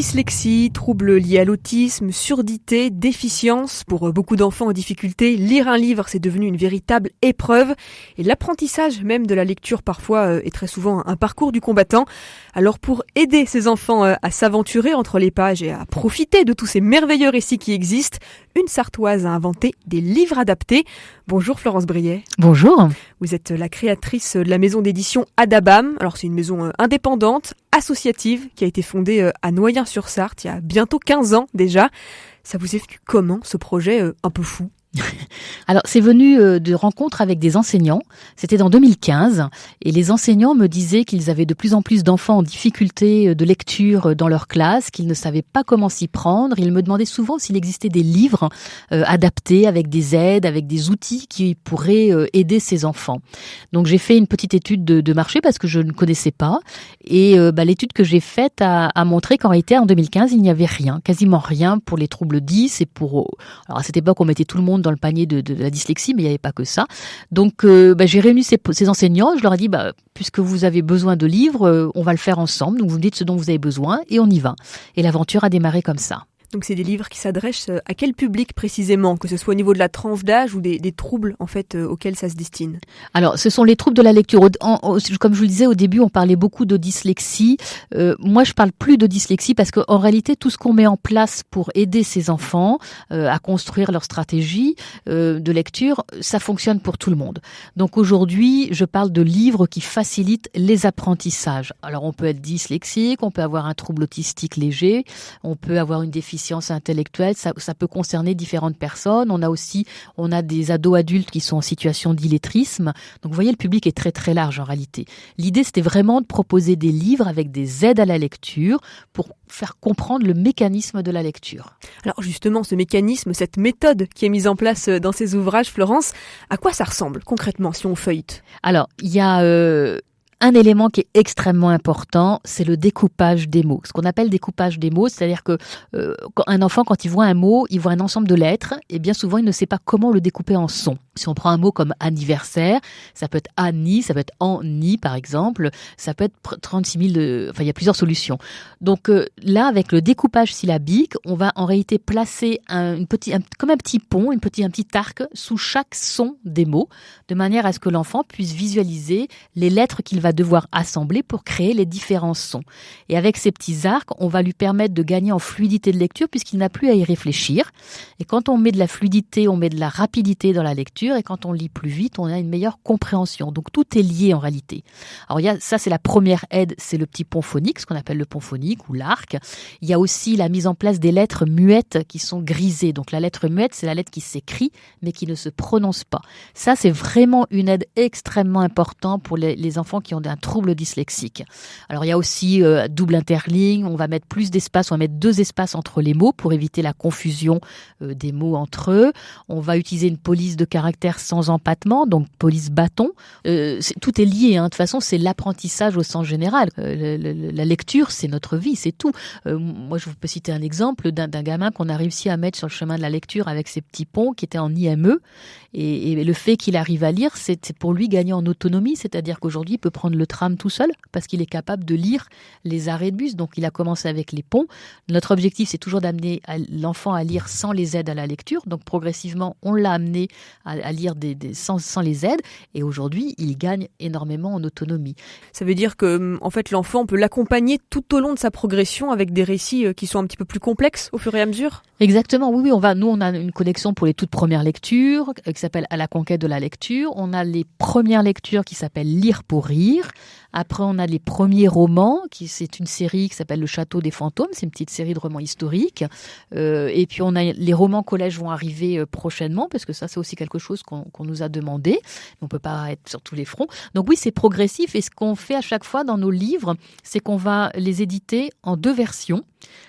Dyslexie, troubles liés à l'autisme, surdité, déficience. Pour beaucoup d'enfants en difficulté, lire un livre, c'est devenu une véritable épreuve. Et l'apprentissage même de la lecture parfois est très souvent un parcours du combattant. Alors pour aider ces enfants à s'aventurer entre les pages et à profiter de tous ces merveilleux récits qui existent, une Sartoise a inventé des livres adaptés. Bonjour Florence Briet. Bonjour. Vous êtes la créatrice de la maison d'édition Adabam. Alors c'est une maison indépendante, associative, qui a été fondée à Noyen-sur-Sarthe il y a bientôt 15 ans déjà. Ça vous est venu comment ce projet un peu fou ? Alors, c'est venu de rencontres avec des enseignants. C'était en 2015. Et les enseignants me disaient qu'ils avaient de plus en plus d'enfants en difficulté de lecture dans leur classe, qu'ils ne savaient pas comment s'y prendre. Ils me demandaient souvent s'il existait des livres adaptés avec des aides, avec des outils qui pourraient aider ces enfants. Donc, j'ai fait une petite étude de marché parce que je ne connaissais pas. Et l'étude que j'ai faite a montré qu'en réalité, en 2015, il n'y avait rien, quasiment rien pour les troubles 10 et pour... Alors, à cette époque, on mettait tout le monde dans le panier de la dyslexie, mais il n'y avait pas que ça. Donc, j'ai réuni ces enseignants. Je leur ai dit, puisque vous avez besoin de livres, on va le faire ensemble. Donc, vous me dites ce dont vous avez besoin et on y va. Et l'aventure a démarré comme ça. Donc c'est des livres qui s'adressent à quel public précisément, que ce soit au niveau de la tranche d'âge ou des troubles en fait auxquels ça se destine? Alors ce sont les troubles de la lecture. Comme je vous le disais au début, on parlait beaucoup de dyslexie. Moi je parle plus de dyslexie parce qu'en réalité tout ce qu'on met en place pour aider ces enfants à construire leur stratégie de lecture, ça fonctionne pour tout le monde. Donc aujourd'hui je parle de livres qui facilitent les apprentissages. Alors on peut être dyslexique, on peut avoir un trouble autistique léger, on peut avoir une déficience intellectuelle, ça peut concerner différentes personnes. On a des ados adultes qui sont en situation d'illettrisme. Donc vous voyez, le public est très très large en réalité. L'idée c'était vraiment de proposer des livres avec des aides à la lecture pour faire comprendre le mécanisme de la lecture. Alors justement, ce mécanisme, cette méthode qui est mise en place dans ces ouvrages, Florence, à quoi ça ressemble concrètement si on feuillete? Alors, il y a... un élément qui est extrêmement important, c'est le découpage des mots. Ce qu'on appelle découpage des mots, c'est-à-dire que un enfant, quand il voit un mot, il voit un ensemble de lettres, et bien souvent, il ne sait pas comment le découper en sons. Si on prend un mot comme anniversaire, ça peut être Annie, ça peut être Annie, par exemple, ça peut être 36 000... il y a plusieurs solutions. Donc là, avec le découpage syllabique, on va en réalité placer comme un petit pont, un petit arc sous chaque son des mots, de manière à ce que l'enfant puisse visualiser les lettres qu'il va devoir assembler pour créer les différents sons. Et avec ces petits arcs, on va lui permettre de gagner en fluidité de lecture puisqu'il n'a plus à y réfléchir. Et quand on met de la fluidité, on met de la rapidité dans la lecture. Et quand on lit plus vite, on a une meilleure compréhension. Donc tout est lié en réalité. Alors ça c'est la première aide, c'est le petit pont phonique, ce qu'on appelle le pont phonique ou l'arc. Il y a aussi la mise en place des lettres muettes qui sont grisées. Donc la lettre muette, c'est la lettre qui s'écrit mais qui ne se prononce pas. Ça c'est vraiment une aide extrêmement importante pour les enfants qui ont un trouble dyslexique. Alors il y a aussi double interligne, on va mettre plus d'espace, on va mettre 2 espaces entre les mots pour éviter la confusion des mots entre eux. On va utiliser une police de caractère sans empattement, donc police bâton. Tout est lié, de toute façon c'est l'apprentissage au sens général. La lecture c'est notre vie, c'est tout. Moi je peux citer un exemple d'un gamin qu'on a réussi à mettre sur le chemin de la lecture avec ses petits ponts qui étaient en IME et le fait qu'il arrive à lire, c'est pour lui gagner en autonomie, c'est-à-dire qu'aujourd'hui il peut prendre le tram tout seul parce qu'il est capable de lire les arrêts de bus. Donc il a commencé avec les ponts. Notre objectif c'est toujours d'amener l'enfant à lire sans les aides à la lecture. Donc progressivement on l'a amené à lire sans les aides et aujourd'hui il gagne énormément en autonomie. Ça veut dire que en fait l'enfant on peut l'accompagner tout au long de sa progression avec des récits qui sont un petit peu plus complexes au fur et à mesure? Exactement, oui, nous on a une collection pour les toutes premières lectures qui s'appelle À la conquête de la lecture. On a les premières lectures qui s'appellent Lire pour rire. Après, on a les premiers romans, c'est une série qui s'appelle Le Château des fantômes, c'est une petite série de romans historiques. Et puis, on a les romans collège vont arriver prochainement, parce que ça, c'est aussi quelque chose qu'on nous a demandé. On peut pas être sur tous les fronts. Donc oui, c'est progressif. Et ce qu'on fait à chaque fois dans nos livres, c'est qu'on va les éditer en 2 versions.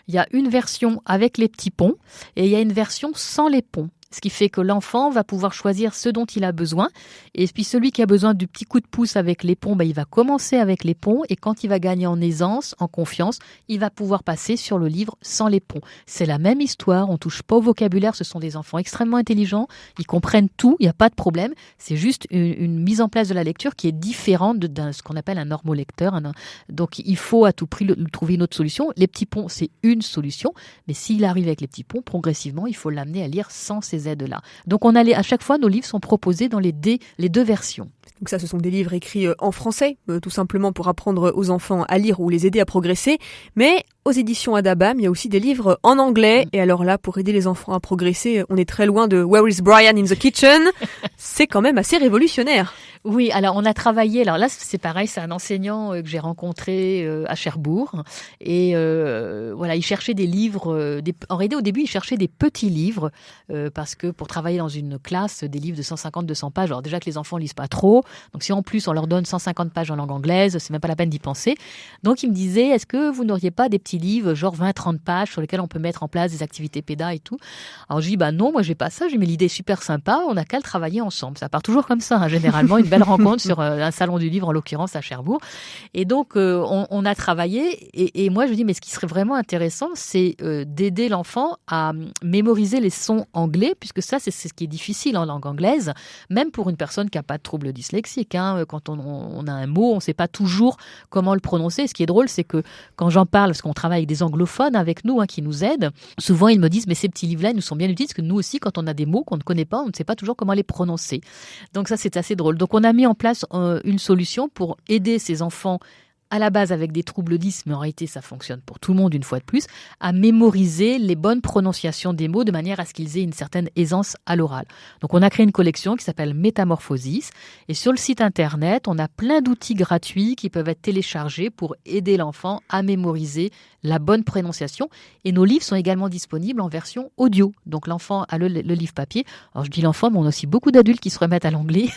Il y a une version avec les petits ponts et il y a une version sans les ponts. Ce qui fait que l'enfant va pouvoir choisir ce dont il a besoin. Et puis celui qui a besoin du petit coup de pouce avec les ponts, il va commencer avec les ponts. Et quand il va gagner en aisance, en confiance, il va pouvoir passer sur le livre sans les ponts. C'est la même histoire, on ne touche pas au vocabulaire. Ce sont des enfants extrêmement intelligents. Ils comprennent tout, il n'y a pas de problème. C'est juste une mise en place de la lecture qui est différente de ce qu'on appelle un normolecteur. Donc il faut à tout prix trouver une autre solution. Les petits ponts, c'est une solution. Mais s'il arrive avec les petits ponts, progressivement, il faut l'amener à lire sans ces aides-là. Donc à chaque fois, nos livres sont proposés dans les deux versions. Donc ça, ce sont des livres écrits en français, tout simplement pour apprendre aux enfants à lire ou les aider à progresser. Mais aux éditions Adabam, il y a aussi des livres en anglais. Et alors là, pour aider les enfants à progresser, on est très loin de Where is Brian in the Kitchen. C'est quand même assez révolutionnaire. Oui, alors on a travaillé, alors là c'est pareil, c'est un enseignant que j'ai rencontré à Cherbourg et voilà, il cherchait des livres, en réalité au début il cherchait des petits livres parce que pour travailler dans une classe, des livres de 150-200 pages, alors déjà que les enfants lisent pas trop, donc si en plus on leur donne 150 pages en langue anglaise, c'est même pas la peine d'y penser. Donc il me disait, est-ce que vous n'auriez pas des petits livres genre 20-30 pages sur lesquels on peut mettre en place des activités pédas et tout? Alors je dis, non, moi j'ai pas ça, mais l'idée est super sympa, on n'a qu'à le travailler ensemble. Ça part toujours comme ça, hein, généralement, une belle rencontre sur un salon du livre, en l'occurrence à Cherbourg. Et donc, on a travaillé. Et moi, je dis, mais ce qui serait vraiment intéressant, c'est d'aider l'enfant à mémoriser les sons anglais, puisque ça, c'est ce qui est difficile en langue anglaise, même pour une personne qui n'a pas de trouble dyslexique. Hein, quand on a un mot, on ne sait pas toujours comment le prononcer. Ce qui est drôle, c'est que quand j'en parle, parce qu'on travaille avec des anglophones avec nous, qui nous aident, souvent ils me disent, mais ces petits livres-là, ils nous sont bien utiles, parce que nous aussi, quand on a des mots qu'on ne connaît pas, on ne sait pas toujours comment les prononcer. Donc ça, c'est assez drôle. Donc on a mis en place une solution pour aider ces enfants à la base avec des troubles 10, mais en réalité ça fonctionne pour tout le monde une fois de plus, à mémoriser les bonnes prononciations des mots de manière à ce qu'ils aient une certaine aisance à l'oral. Donc on a créé une collection qui s'appelle Métamorphosis et sur le site internet on a plein d'outils gratuits qui peuvent être téléchargés pour aider l'enfant à mémoriser la bonne prononciation et nos livres sont également disponibles en version audio. Donc l'enfant a le livre papier. Alors je dis l'enfant, mais on a aussi beaucoup d'adultes qui se remettent à l'anglais.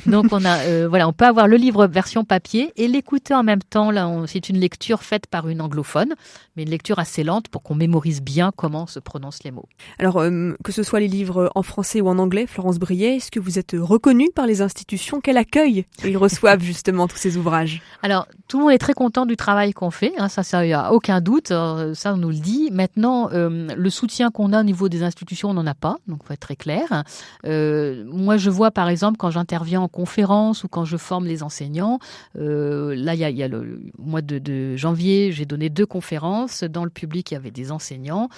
Donc on peut avoir le livre version papier et l'écouter en même temps. Là, c'est une lecture faite par une anglophone, mais une lecture assez lente pour qu'on mémorise bien comment se prononcent les mots. Alors, que ce soit les livres en français ou en anglais, Florence Briet, est-ce que vous êtes reconnue par les institutions? Quel accueil ils reçoivent justement tous ces ouvrages? Alors, tout le monde est très content du travail qu'on fait, hein, ça, il n'y a aucun doute, ça on nous le dit. Maintenant, le soutien qu'on a au niveau des institutions, on n'en a pas, donc il faut être très clair. Moi, je vois par exemple quand j'interviens en conférence ou quand je forme les enseignants, là, il y a le mois de janvier, j'ai donné 2 conférences. Dans le public, il y avait des enseignants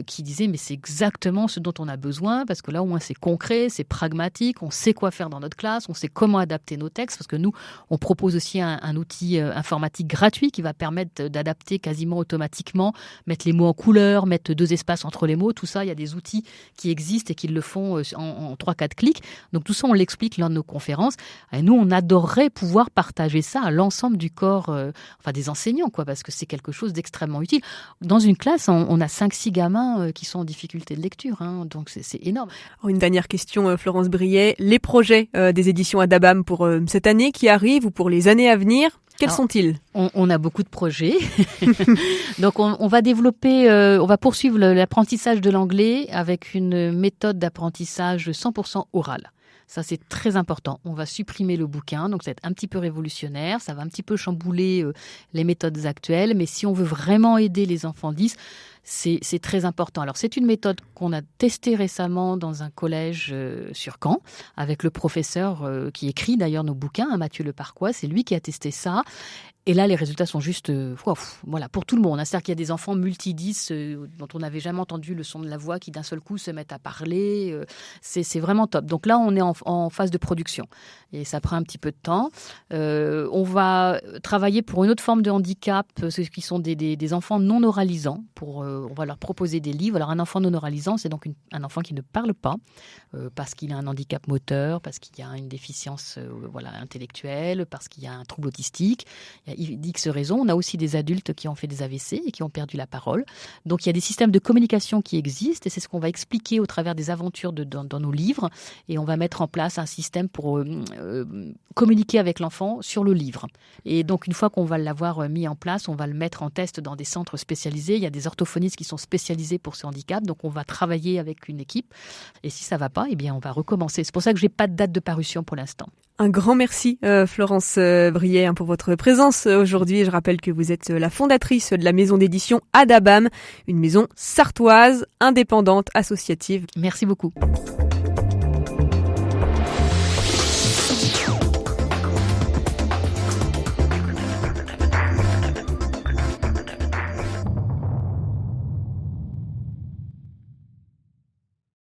qui disaient mais c'est exactement ce dont on a besoin parce que là, au moins, c'est concret, c'est pragmatique, on sait quoi faire dans notre classe, on sait comment adapter nos textes parce que nous, on propose aussi un outil informatique gratuit qui va permettre d'adapter quasiment automatiquement, mettre les mots en couleur, mettre 2 espaces entre les mots, tout ça, il y a des outils qui existent et qui le font en 3-4 clics. Donc tout ça, on l'explique lors de nos conférences. Et nous, on adorerait pouvoir partager ça à l'ensemble du corps, des enseignants, parce que c'est quelque chose d'extrêmement utile. Dans une classe, on a 5-6 gamins qui sont en difficulté de lecture, donc c'est énorme. Une dernière question, Florence Briet. Les projets des éditions Adabam pour cette année qui arrive ou pour les années à venir, quels sont-ils? On a beaucoup de projets. Donc, on va développer, on va poursuivre l'apprentissage de l'anglais avec une méthode d'apprentissage 100% oral. Ça, c'est très important. On va supprimer le bouquin, donc ça va être un petit peu révolutionnaire, ça va un petit peu chambouler les méthodes actuelles, mais si on veut vraiment aider les enfants 10, c'est très important. Alors, c'est une méthode qu'on a testée récemment dans un collège sur Caen, avec le professeur qui écrit d'ailleurs nos bouquins, Mathieu Leparquois, c'est lui qui a testé ça. Et là, les résultats sont juste pour tout le monde. C'est-à-dire qu'il y a des enfants multi-10 dont on n'avait jamais entendu le son de la voix qui d'un seul coup se mettent à parler. C'est vraiment top. Donc là, on est en phase de production. Et ça prend un petit peu de temps. On va travailler pour une autre forme de handicap, ceux qui sont des enfants non oralisants. On va leur proposer des livres. Alors un enfant non oralisant, c'est donc un enfant qui ne parle pas parce qu'il a un handicap moteur, parce qu'il y a une déficience intellectuelle, parce qu'il y a un trouble autistique. X raisons. On a aussi des adultes qui ont fait des AVC et qui ont perdu la parole. Donc il y a des systèmes de communication qui existent et c'est ce qu'on va expliquer au travers des aventures dans nos livres. Et on va mettre en place un système pour communiquer avec l'enfant sur le livre. Et donc une fois qu'on va l'avoir mis en place, on va le mettre en test dans des centres spécialisés. Il y a des orthophonistes qui sont spécialisés pour ce handicap. Donc on va travailler avec une équipe. Et si ça ne va pas, eh bien on va recommencer. C'est pour ça que je n'ai pas de date de parution pour l'instant. Un grand merci Florence Briet pour votre présence aujourd'hui. Je rappelle que vous êtes la fondatrice de la maison d'édition Adabam, une maison sartoise, indépendante, associative. Merci beaucoup.